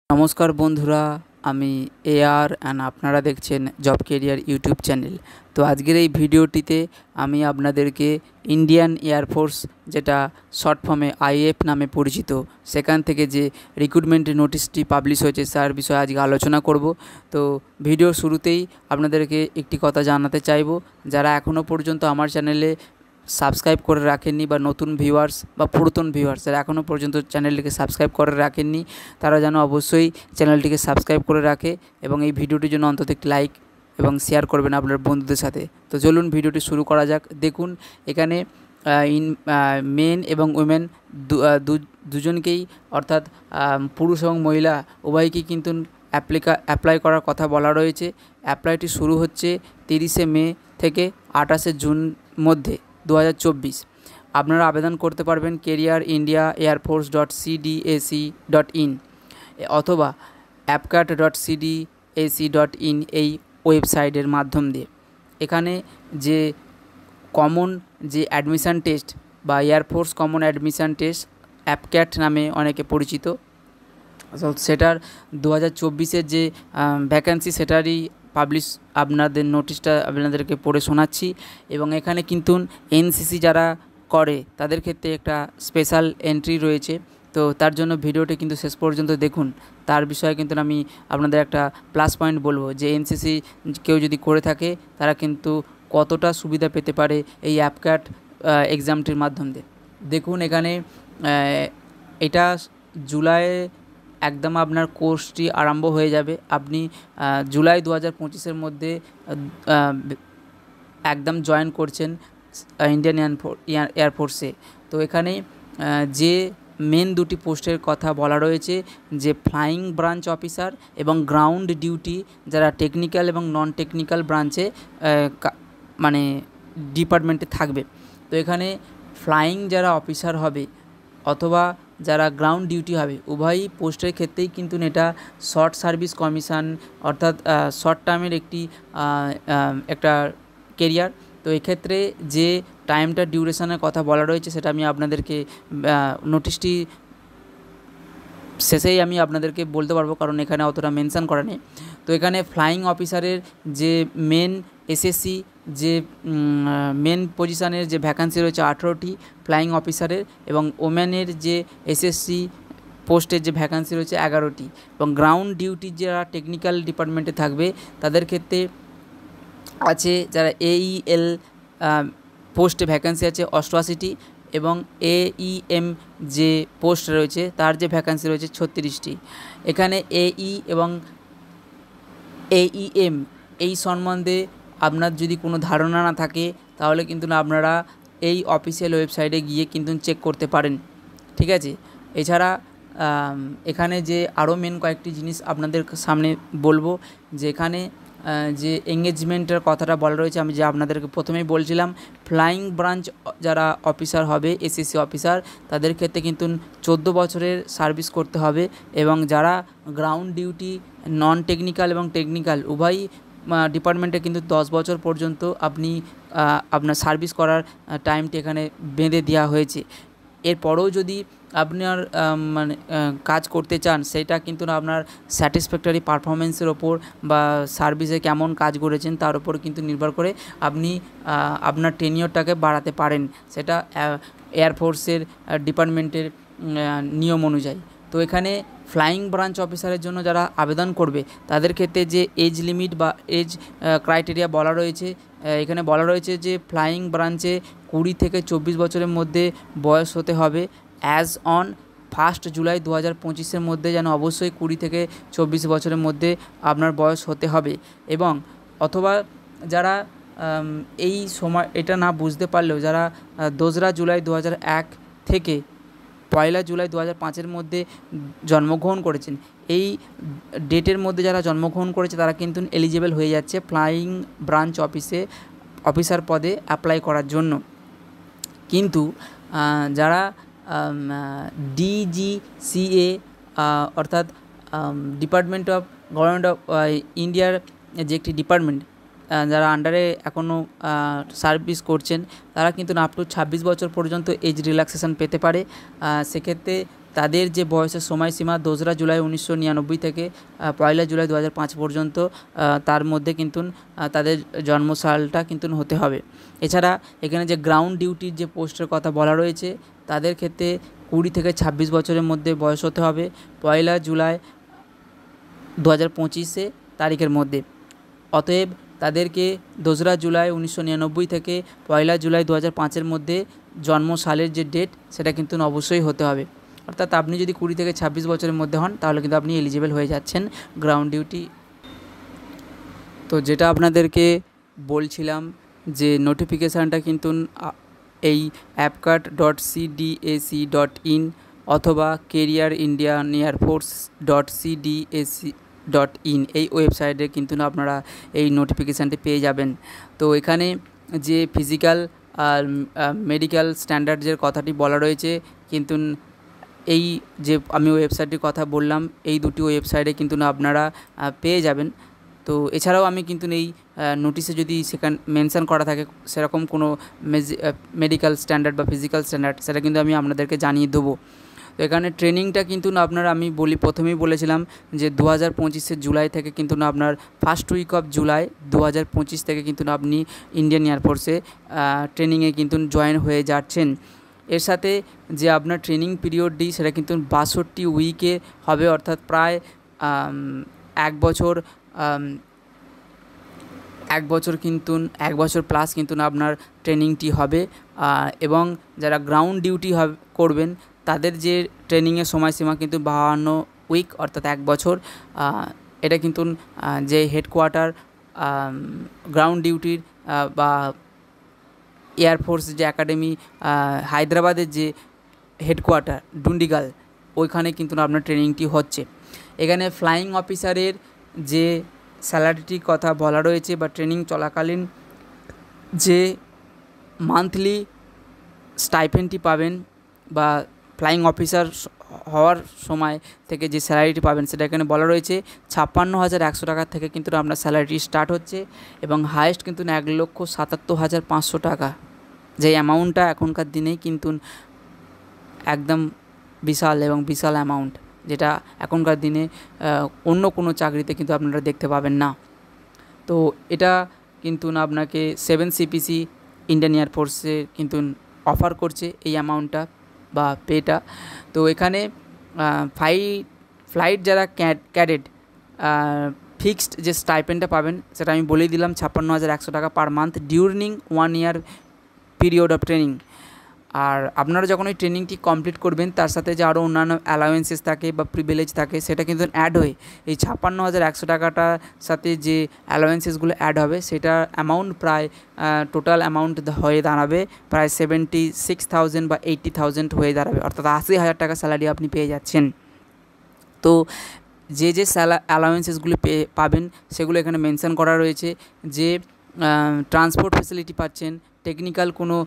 নমস্কার বন্ধুরা, আমি এআর অ্যান্ড আপনারা দেখছেন জব কেরিয়ার ইউটিউব চ্যানেল। তো আজকের এই ভিডিওটিতে আমি আপনাদেরকে ইন্ডিয়ান এয়ারফোর্স, যেটা শর্ট ফর্মে আইএফ নামে পরিচিত, সেখান থেকে যে রিক্রুটমেন্টের নোটিশটি পাবলিশ হয়েছে তার বিষয়ে আজকে আলোচনা করব। তো ভিডিও শুরুতেই আপনাদেরকে একটি কথা জানাতে চাইব, যারা এখনও পর্যন্ত আমার চ্যানেলে সাবস্ক্রাইব করে রাখেননি বা নতুন ভিউয়ার্স বা পুরাতন ভিউয়ার্স যারা এখনও পর্যন্ত চ্যানেলটিকে সাবস্ক্রাইব করে রাখেননি, তারা যেন অবশ্যই চ্যানেলটিকে সাবস্ক্রাইব করে রাখে এবং এই ভিডিওটির জন্য অন্তত একটি লাইক এবং শেয়ার করবেন আপনার বন্ধুদের সাথে। তো চলুন ভিডিওটি শুরু করা যাক। দেখুন, এখানে মেন এবং উইমেন দুজনকেই, অর্থাৎ পুরুষ এবং মহিলা উভয়কেই কিন্তু অ্যাপ্লাই করার কথা বলা রয়েছে। অ্যাপ্লাইটি শুরু হচ্ছে 30শে মে থেকে 28শে জুন মধ্যে 2024। আপনারা আবেদন করতে পারবেন careerindiaairforce.cdac.in অথবা appcat.cdac.in এই ওয়েবসাইটের মাধ্যম দিয়ে। এখানে যে কমন যে অ্যাডমিশান টেস্ট বা এয়ারফোর্স কমন অ্যাডমিশান টেস্ট, অ্যাপক্যাট নামে অনেকে পরিচিত, সেটার 2024-এর যে ভ্যাকেন্সি সেটারই পাবলিশ আপনাদের নোটিশটা আপনাদেরকে পড়ে শোনাচ্ছি। এবং এখানে কিন্তু এনসিসি যারা করে তাদের ক্ষেত্রে একটা স্পেশাল এন্ট্রি রয়েছে। তো তার জন্য ভিডিওটি কিন্তু শেষ পর্যন্ত দেখুন। তার বিষয়ে কিন্তু আমি আপনাদের একটা প্লাস পয়েন্ট বলবো যে এনসিসি কেউ যদি করে থাকে তারা কিন্তু কতটা সুবিধা পেতে পারে এই অ্যাপক্যাট এক্সামটির মাধ্যম দিয়ে। দেখুন, এখানে এটা জুলাইয়ে একদম আপনার কোর্সটি আরম্ভ হয়ে যাবে। আপনি জুলাই 2025-এর মধ্যে একদম জয়েন করছেন ইন্ডিয়ান এয়ারফোর্সে। তো এখানে যে মেন দুটি পোস্টের কথা বলা রয়েছে, যে ফ্লাইং ব্রাঞ্চ অফিসার এবং গ্রাউন্ড ডিউটি, যারা টেকনিক্যাল এবং নন টেকনিক্যাল ব্রাঞ্চে মানে ডিপার্টমেন্টে থাকবে। তো এখানে ফ্লাইং যারা অফিসার হবে অথবা যারা গ্রাউন্ড ডিউটি হবে, উভয়ই পোস্টের ক্ষেত্রেই কিন্তু এটা শর্ট সার্ভিস কমিশন, অর্থাৎ শর্ট টার্মের একটা কেরিয়ার। তো এক্ষেত্রে যে টাইমটা ডিউরেশনের কথা বলা রয়েছে সেটা আমি আপনাদেরকে নোটিশটি শেষেই আমি আপনাদেরকে বলতে পারবো, কারণ এখানে অতটা মেনশান করা নেই। তো এখানে ফ্লাইং অফিসারের যে মেন এসএসসি যে মেন পজিশানের যে ভ্যাকান্সি রয়েছে 18টি ফ্লাইং অফিসারের, এবং ওমেনের যে এসএসসি পোস্টের যে ভ্যাকান্সি রয়েছে 11টি, এবং গ্রাউন্ড ডিউটি যারা টেকনিক্যাল ডিপার্টমেন্টে থাকবে তাদের ক্ষেত্রে আছে, যারা এইএল পোস্টে ভ্যাকান্সি আছে 88টি, এবং এইএম যে পোস্ট রয়েছে তার যে ভ্যাকান্সি রয়েছে 36টি। এখানে এই এবং এইএম এই সম্বন্ধে আপনার যদি কোনো ধারণা না থাকে তাহলে কিন্তু আপনারা এই অফিসিয়াল ওয়েবসাইটে গিয়ে কিন্তু চেক করতে পারেন, ঠিক আছে। এছাড়া এখানে যে আরও মেন কয়েকটি জিনিস আপনাদের সামনে বলবো, যে এখানে যে এঙ্গেজমেন্টের কথাটা বলা রয়েছে, আমি যে আপনাদেরকে প্রথমেই বলছিলাম, ফ্লাইং ব্রাঞ্চ যারা অফিসার হবে এসএসসি অফিসার, তাদের ক্ষেত্রে কিন্তু 14 বছরের সার্ভিস করতে হবে, এবং যারা গ্রাউন্ড ডিউটি নন টেকনিক্যাল এবং টেকনিক্যাল উভয়ই ডিপার্টমেন্টে কিন্তু 10 বছর পর্যন্ত আপনি আপনার সার্ভিস করার টাইমটি এখানে বেঁধে দেওয়া হয়েছে। এরপরেও যদি আপনার মানে কাজ করতে চান, সেটা কিন্তু আপনার স্যাটিসফ্যাক্টরি পারফরমেন্সের ওপর বা সার্ভিসে কেমন কাজ করেছেন তার উপর কিন্তু নির্ভর করে আপনি আপনার টেনিয়রটাকে বাড়াতে পারেন, সেটা এয়ারফোর্সের ডিপার্টমেন্টের নিয়ম অনুযায়ী। তো এখানে ফ্লাইং ব্রাঞ্চ অফিসারের জন্য যারা আবেদন করবে তাদের ক্ষেত্রে যে এজ লিমিট বা এজ ক্রাইটেরিয়া বলা রয়েছে, এখানে বলা রয়েছে যে ফ্লাইং ব্রাঞ্চে 20 থেকে 24 বছরের মধ্যে বয়স হতে হবে। অ্যাজ অন 1 জুলাই 2025-এর মধ্যে যেন অবশ্যই 20 থেকে 24 বছরের মধ্যে আপনার বয়স হতে হবে। এবং অথবা যারা এই সময় এটা না বুঝতে পারলেও যারা 2রা জুলাই 2001 থেকে 1 জুলাই 2005-এর মধ্যে জন্মগ্রহণ করেছেন, এই ডেটের মধ্যে যারা জন্মগ্রহণ করেছে তারা কিন্তু এলিজিবল হয়ে যাচ্ছে ফ্লাইং ব্রাঞ্চ অফিসার পদে অ্যাপ্লাই করার জন্য। কিন্তু যারা ডিজিসিএ অর্থাৎ ডিপার্টমেন্ট অফ গভর্নমেন্ট অফ ইন্ডিয়ার যে একটি ডিপার্টমেন্ট, যারা আন্ডারে এখনও সার্ভিস করছেন তারা কিন্তু আপ টু 26 বছর পর্যন্ত এজ রিল্যাক্সেশন পেতে পারে। সেক্ষেত্রে তাদের যে বয়সের সময়সীমা 2রা জুলাই 1999 থেকে 1লা জুলাই 2005 পর্যন্ত, তার মধ্যে কিন্তু তাদের জন্মসালটা কিন্তু হতে হবে। এছাড়া এখানে যে গ্রাউন্ড ডিউটির যে পোস্টের কথা বলা রয়েছে, তাদের ক্ষেত্রে 20 থেকে 26 বছরের মধ্যে বয়স হতে হবে 1লা জুলাই 2025 তারিখের মধ্যে। অতএব তাদেরকে 2রা জুলাই 1999 থেকে 1লা জুলাই 2005 মধ্যে জন্মসালের যে ডেট সেটা কিন্তু অবশ্যই হতে হবে। অর্থাৎ আপনি যদি 20 থেকে 26 বছরের মধ্যে হন তাহলে কিন্তু আপনি এলিজিবল হয়ে যাচ্ছেন গ্রাউন্ড ডিউটি। তো যেটা আপনাদেরকে বলছিলাম যে নোটিফিকেশানটা কিন্তু এই appcart.cdac.in অথবা careerindianearforce.cdac.in এই ওয়েবসাইটে কিন্তু আপনারা এই নোটিফিকেশানটি পেয়ে যাবেন। তো এখানে যে ফিজিক্যাল আর মেডিকেল স্ট্যান্ডার্ডের কথাটি বলা রয়েছে, কিন্তু এই যে আমি ওয়েবসাইটটির কথা বললাম এই দুটি ওয়েবসাইটে কিন্তু আপনারা পেয়ে যাবেন। তো এছাড়াও আমি কিন্তু এই নোটিশে যদি সেখানে মেনশন করা থাকে সেরকম কোনো মেডিকেল স্ট্যান্ডার্ড বা ফিজিক্যাল স্ট্যান্ডার্ড, সেটা কিন্তু আমি আপনাদেরকে জানিয়ে দেবো। তো এখানে ট্রেনিংটা কিন্তু আপনারা, আমি প্রথমেই বলেছিলাম যে 2025 জুলাই থেকে কিন্তু আপনার ফার্স্ট উইক অফ জুলাই 2025 থেকে কিন্তু আপনি ইন্ডিয়ান এয়ারফোর্সে ট্রেনিংয়ে কিন্তু জয়েন হয়ে যাচ্ছেন। এর সাথে যে আপনার ট্রেনিং পিরিয়ডটি সেটা কিন্তু 62 উইকে হবে, অর্থাৎ প্রায় 1 বছর কিন্তু 1 বছর প্লাস কিন্তু আপনার ট্রেনিংটি হবে। এবং যারা গ্রাউন্ড ডিউটি করবেন তাদের যে ট্রেনিংয়ের সময়সীমা কিন্তু 52 উইক, অর্থাৎ 1 বছর। এটা কিন্তু যে হেডকোয়ার্টার গ্রাউন্ড ডিউটির বা এয়ারফোর্স যে একাডেমি হায়দ্রাবাদের যে হেডকোয়ার্টার ডুন্ডিগাল, ওইখানে কিন্তু আপনার ট্রেনিংটি হচ্ছে। এখানে ফ্লাইং অফিসারের যে স্যালারিটির কথা বলা রয়েছে বা ট্রেনিং চলাকালীন যে মান্থলি স্টাইপেন্ডটি পাবেন বা ফ্লাইং অফিসার হওয়ার সময় থেকে যে স্যালারিটি পাবেন সেটা এখানে বলা রয়েছে 56,100 টাকা থেকে কিন্তু আপনার স্যালারিটি স্টার্ট হচ্ছে, এবং হায়েস্ট কিন্তু 1,77,500 টাকা, যে অ্যামাউন্টটা এখনকার দিনেই কিন্তু একদম বিশাল এবং বিশাল অ্যামাউন্ট, যেটা এখনকার দিনে অন্য কোনো চাকরিতে কিন্তু আপনারা দেখতে পাবেন না। তো এটা কিন্তু আপনাকে 7 CPC ইন্ডিয়ান এয়ারফোর্সে কিন্তু অফার করছে এই অ্যামাউন্টটা বা পেটা। তো এখানে ফ্লাইট যারা ক্যাডেট ফিক্সড যে স্টাইপেন্ডটা পাবেন সেটা আমি বলেই দিলাম 56,100 টাকা per month during 1 year period of training. আর আপনারা যখন এই ট্রেনিংটি কমপ্লিট করবেন তার সাথে যে আরও অন্যান্য অ্যালাওয়েন্সেস থাকে বা প্রিভিলেজ থাকে সেটা কিন্তু অ্যাড হয়ে এই 56,100 টাকাটার সাথে যে অ্যালাওয়েন্সেসগুলো অ্যাড হবে সেটার অ্যামাউন্ট প্রায় টোটাল অ্যামাউন্ট হয়ে দাঁড়াবে প্রায় 76,000 বা 80,000 হয়ে দাঁড়াবে, অর্থাৎ 80,000 টাকা স্যালারি আপনি পেয়ে যাচ্ছেন। তো যে অ্যালাওয়েন্সেসগুলি পাবেন সেগুলো এখানে মেনশন করা রয়েছে, যে ট্রান্সপোর্ট ফেসিলিটি পাচ্ছেন, টেকনিক্যাল কোনো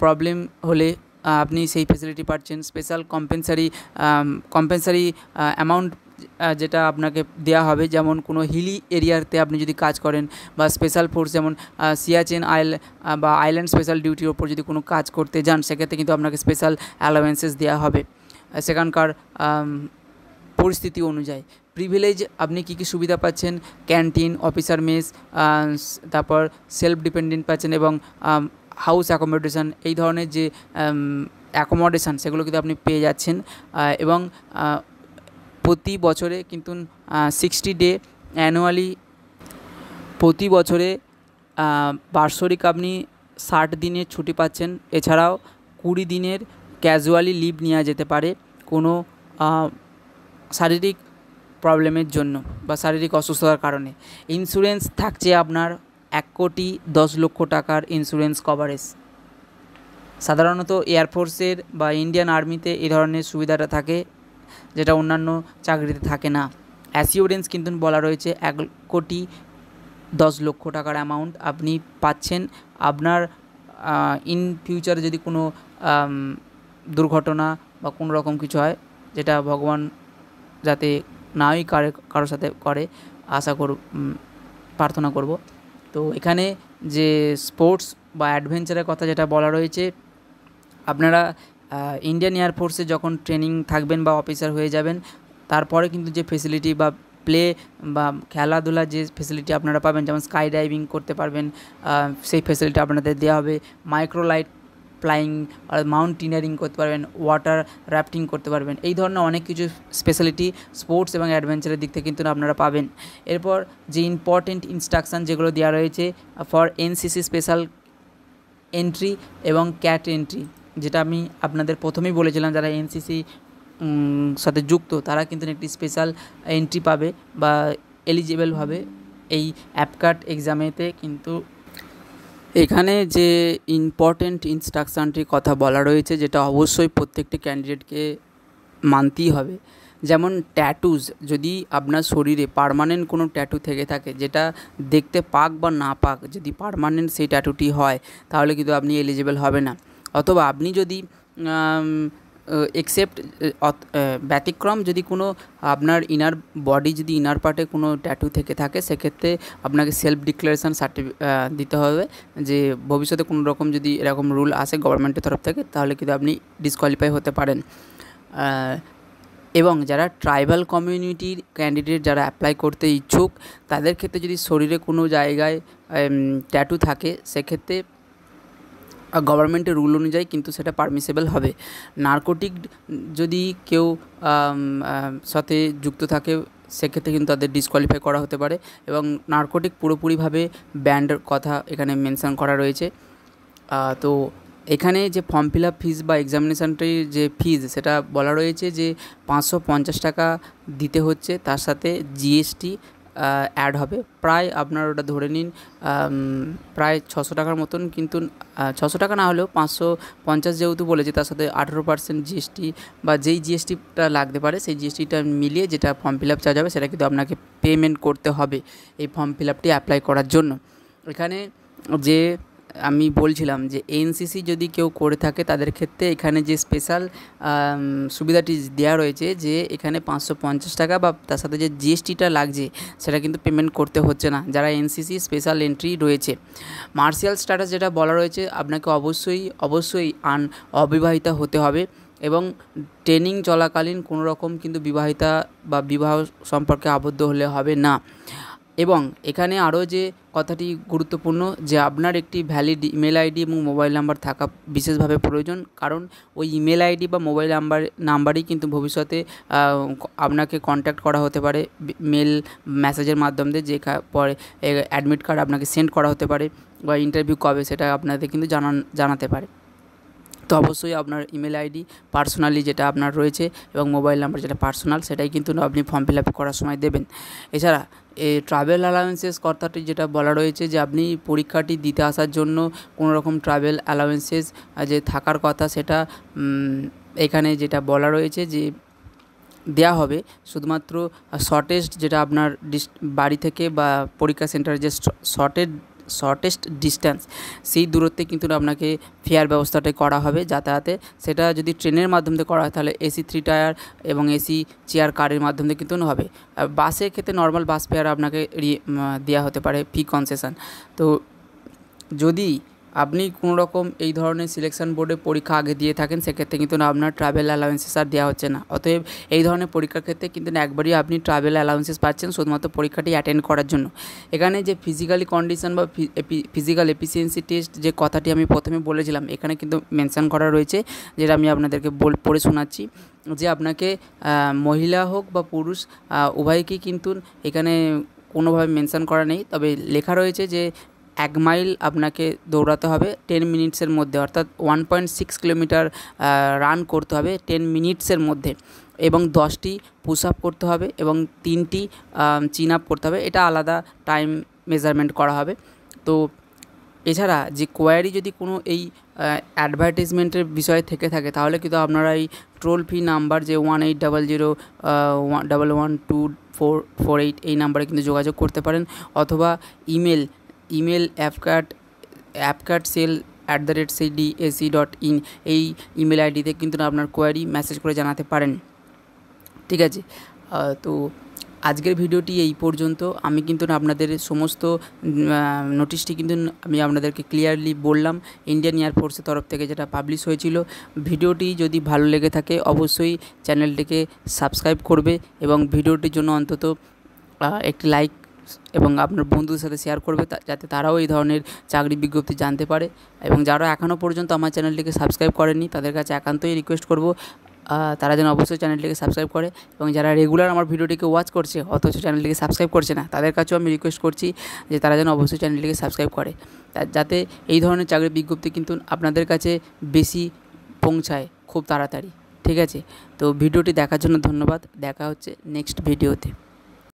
প্রবলেম হলে আপনি সেই ফেসিলিটি পাচ্ছেন, স্পেশাল কম্পেনসারি অ্যামাউন্ট যেটা আপনাকে দেওয়া হবে, যেমন কোনো হিলি এরিয়াতে আপনি যদি কাজ করেন বা স্পেশাল ফোর্স যেমন সিয়াচেন বা আইল্যান্ড স্পেশাল ডিউটির ওপর যদি কোনো কাজ করতে যান সেক্ষেত্রে কিন্তু আপনাকে স্পেশাল অ্যালাওয়েন্সেস দেওয়া হবে সেখানকার পরিস্থিতি অনুযায়ী। প্রিভিলেজ আপনি কী কী সুবিধা পাচ্ছেন, ক্যান্টিন, অফিসার মেস, তারপর সেলফ ডিপেন্ডেন্ট পাচ্ছেন এবং হাউস অ্যাকোমোডেশন, এই ধরনের যে অ্যাকোমোডেশান সেগুলো কিন্তু আপনি পেয়ে যাচ্ছেন। এবং প্রতি বছরে কিন্তু 60 ডে অ্যানুয়ালি, প্রতি বছরে বার্ষিক আপনি 60 দিনের ছুটি পাচ্ছেন। এছাড়াও 20 দিনের ক্যাজুয়ালি লিভ নেওয়া যেতে পারে কোনো শারীরিক প্রবলেমের জন্য বা শারীরিক অসুস্থতার কারণে। ইন্স্যুরেন্স থাকছে আপনার 1,10,00,000 টাকার ইন্স্যুরেন্স কভারেজ। সাধারণত এয়ারফোর্সের বা ইন্ডিয়ান আর্মিতে এই ধরনের সুবিধাটা থাকে, যেটা অন্যান্য চাকরিতে থাকে না। অ্যাসিওরেন্স কিন্তু বলা রয়েছে 1,10,00,000 টাকার অ্যামাউন্ট আপনি পাচ্ছেন। আপনার ইন ফিউচারে যদি কোনো দুর্ঘটনা বা কোনো রকম কিছু হয়, যেটা ভগবান যাতে নাই কারোর সাথে করে প্রার্থনা করব। তো এখানে যে স্পোর্টস বা অ্যাডভেঞ্চারের কথা যেটা বলা রয়েছে, আপনারা ইন্ডিয়ান এয়ারফোর্সে যখন ট্রেনিং থাকবেন বা অফিসার হয়ে যাবেন, তারপরে কিন্তু যে ফেসিলিটি বা প্লে বা খেলাধুলার যে ফেসিলিটি আপনারা পাবেন, যেমন স্কাই ডাইভিং করতে পারবেন, সেই ফেসিলিটি আপনাদের দেওয়া হবে। মাইক্রোলাইট ফ্লাইং আর মাউন্টেনিয়ারিং করতে পারবেন, ওয়াটার রাফটিং করতে পারবেন, এই ধরনের অনেক কিছু স্পেশালিটি স্পোর্টস এবং অ্যাডভেঞ্চারের দিক থেকে কিন্তু আপনারা পাবেন। এরপর যে ইম্পর্টেন্ট ইনস্ট্রাকশান যেগুলো দেওয়া রয়েছে ফর এনসিসি স্পেশাল এন্ট্রি এবং ক্যাট এন্ট্রি, যেটা আমি আপনাদের প্রথমেই বলেছিলাম, যারা এনসিসি সাথে যুক্ত তারা কিন্তু একটি স্পেশাল এন্ট্রি পাবে বা এলিজিবল হবে এই অ্যাপকাট এক্সামেতে। কিন্তু এখানে যে ইম্পর্টেন্ট ইনস্ট্রাকশানটির কথা বলা রয়েছে, যেটা অবশ্যই প্রত্যেকটি ক্যান্ডিডেটকে মানতেই হবে, যেমন ট্যাটুজ, যদি আপনার শরীরে পার্মানেন্ট কোনো ট্যাটু থেকে থাকে, যেটা দেখতে পাক বা না পাক, যদি পার্মানেন্ট সেই ট্যাটুটি হয় তাহলে কিন্তু আপনি এলিজিবল হবে না। অথবা আপনি যদি এক্সেপ্ট ব্যতিক্রম যদি কোনো আপনার ইনার বডি যদি ইনার পার্টে কোনো ট্যাটু থেকে থাকে, সেক্ষেত্রে আপনাকে সেলফ ডিক্লারেশান দিতে হবে যে ভবিষ্যতে কোনো রকম যদি এরকম রুল আসে গভর্নমেন্টের তরফ থেকে, তাহলে কিন্তু আপনি ডিসকোয়ালিফাই হতে পারেন। এবং যারা ট্রাইবাল কমিউনিটির ক্যান্ডিডেট যারা অ্যাপ্লাই করতে ইচ্ছুক, তাদের ক্ষেত্রে যদি শরীরে কোনো জায়গায় ট্যাটু থাকে, সেক্ষেত্রে গভর্নমেন্টের রুল অনুযায়ী কিন্তু সেটা পারমিসেবল হবে। নার্কোটিক যদি কেউ সাথে যুক্ত থাকে, সেক্ষেত্রে কিন্তু তাদের ডিসকোয়ালিফাই করা হতে পারে। এবং নার্কোটিক পুরোপুরিভাবে ব্যান্ডের কথা এখানে মেনশন করা রয়েছে। তো এখানে যে ফর্ম ফিল আপ ফিজ বা এক্সামিনেশানটির যে ফিজ, সেটা বলা রয়েছে যে 550 টাকা দিতে হচ্ছে, তার সাথে জিএসটি অ্যাড হবে। প্রায় আপনার ওটা ধরে নিন প্রায় 600 টাকার মতন, কিন্তু 600 টাকা না হলেও 550 যেহেতু বলেছে, তার সাথে 18% জিএসটি বা যেই জিএসটিটা লাগতে পারে সেই জিএসটিটা মিলিয়ে যেটা ফর্ম ফিল আপ চার্জ হবে, সেটা কিন্তু আপনাকে পেমেন্ট করতে হবে এই ফর্ম ফিল আপটি অ্যাপ্লাই করার জন্য। এখানে যে আমি বলছিলাম যে এনসিসি যদি কেউ করে থাকে, তাদের ক্ষেত্রে এখানে যে স্পেশাল সুবিধাটি দেওয়া রয়েছে, যে এখানে 550 টাকা বা তার সাথে যে জিএসটিটা লাগছে সেটা কিন্তু পেমেন্ট করতে হচ্ছে না যারা এনসিসি স্পেশাল এন্ট্রি রয়েছে। মার্শাল স্ট্যাটাস যেটা বলা রয়েছে, আপনাকে অবশ্যই অবিবাহিতা হতে হবে এবং ট্রেনিং চলাকালীন কোনো রকম কিন্তু বিবাহিতা বা বিবাহ সম্পর্কে আবদ্ধ হলে হবে না। এবং এখানে আরও যে কথাটি গুরুত্বপূর্ণ, যে আপনার একটি ভ্যালিড ইমেল আইডি এবং মোবাইল নাম্বার থাকা বিশেষভাবে প্রয়োজন, কারণ ওই ইমেল আইডি বা মোবাইল নাম্বারই কিন্তু ভবিষ্যতে আপনাকে কন্ট্যাক্ট করা হতে পারে মেল মেসেজের মাধ্যমে, যে পরে অ্যাডমিট কার্ড আপনাকে সেন্ড করা হতে পারে বা ইন্টারভিউ কবে সেটা আপনাদের কিন্তু জানাতে পারে। তো অবশ্যই আপনার ইমেল আইডি পার্সোনালি যেটা আপনার রয়েছে এবং মোবাইল নাম্বার যেটা পার্সোনাল, সেটাই কিন্তু আপনি ফর্ম ফিল আপ করার সময় দেবেন। এছাড়া এই ট্রাভেল অ্যালাউন্সেস কথাটি যেটা বলা রয়েছে, যে আপনি পরীক্ষাটি দিতে আসার জন্য কোনো রকম ট্রাভেল অ্যালাউন্সেস যে থাকার কথা, সেটা এখানে যেটা বলা রয়েছে যে দেয়া হবে। শুধুমাত্র শর্টেস্ট যেটা আপনার বাড়ি থেকে বা পরীক্ষা সেন্টারে যে শর্টেস্ট ডিস্ট্যান্স, সেই দূরত্বে কিন্তু আপনাকে ফেয়ার ব্যবস্থাটাই করা হবে যাতায়াতে। সেটা যদি ট্রেনের মাধ্যমে করা হয়, তাহলে এসি 3 টায়ার এবং এসি চেয়ার কারের মাধ্যমে কিন্তু হবে। বাসের ক্ষেত্রে নর্মাল বাস ফেয়ার আপনাকে দেওয়া হতে পারে ফি কনসেশন। তো যদি আপনি কোনো রকম এই ধরনের সিলেকশন বোর্ডে পরীক্ষা আগে দিয়ে থাকেন, সেক্ষেত্রে কিন্তু আপনার ট্রাভেল অ্যালাউন্সেস আর দেওয়া হচ্ছে না। অতএব এই ধরনের পরীক্ষার ক্ষেত্রে কিন্তু একবারই আপনি ট্রাভেল অ্যালাউন্সেস পাচ্ছেন শুধুমাত্র পরীক্ষাটি অ্যাটেন্ড করার জন্য। এখানে যে ফিজিক্যালি কন্ডিশন বা ফিজিক্যাল এফিসিয়েন্সি টেস্ট যে কথাটি আমি প্রথমে বলেছিলাম, এখানে কিন্তু মেনশন করা রয়েছে, যেটা আমি আপনাদেরকে পড়ে শোনাচ্ছি, যে আপনাকে মহিলা হোক বা পুরুষ উভয়কেই কিন্তু এখানে কোনোভাবে মেনশন করা নেই, তবে লেখা রয়েছে যে 1 মাইল আপনাকে দৌড়াতে হবে 10 মিনিটসের মধ্যে, অর্থাৎ 1.6 কিলোমিটার রান করতে হবে 10 মিনিটসের মধ্যে, এবং 10টি পুশ আপ করতে হবে এবং 3টি চিন আপ করতে হবে। এটা আলাদা টাইম মেজারমেন্ট করা হবে। তো এছাড়া যে কোয়ারি যদি কোনো এই অ্যাডভার্টাইজমেন্টের বিষয় থেকে থাকে, তাহলে কিন্তু আপনারা এই টোল ফ্রি নাম্বার যে 1800112448 এই নাম্বারে কিন্তু যোগাযোগ করতে পারেন, অথবা ইমেল appcatsale@cdac.in এই ইমেল আইডিতে কিন্তু আপনার কোয়ারি মেসেজ করে জানাতে পারেন। ঠিক আছে, তো আজকের ভিডিওটি এই পর্যন্ত। আমি কিন্তু আপনাদের সমস্ত নোটিশটি কিন্তু আমি আপনাদেরকে ক্লিয়ারলি বললাম ইন্ডিয়ান এয়ারফোর্সের তরফ থেকে যেটা পাবলিশ হয়েছিল। ভিডিওটি যদি ভালো লেগে থাকে অবশ্যই চ্যানেলটিকে সাবস্ক্রাইব করবে এবং ভিডিওটির জন্য অন্তত একটি লাইক এবং আপনার বন্ধুদের সাথে শেয়ার করবে যাতে তারাও এই ধরনের চাকরি বিজ্ঞপ্তি জানতে পারে। এবং যারা এখনও পর্যন্ত আমার চ্যানেলটিকে সাবস্ক্রাইব করেনি তাদের কাছে একান্তই রিকোয়েস্ট করব তারা যেন অবশ্যই চ্যানেলটিকে সাবস্ক্রাইব করে। এবং যারা রেগুলার আমার ভিডিওটিকে ওয়াচ করছে অথচ চ্যানেলটিকে সাবস্ক্রাইব করছে না তাদের কাছেও আমি রিকোয়েস্ট করছি যে তারা যেন অবশ্যই চ্যানেলটিকে সাবস্ক্রাইব করে, যাতে এই ধরনের চাকরির বিজ্ঞপ্তি কিন্তু আপনাদের কাছে বেশি পৌঁছায় খুব তাড়াতাড়ি। ঠিক আছে, তো ভিডিওটি দেখার জন্য ধন্যবাদ। দেখা হচ্ছে নেক্সট ভিডিওতে।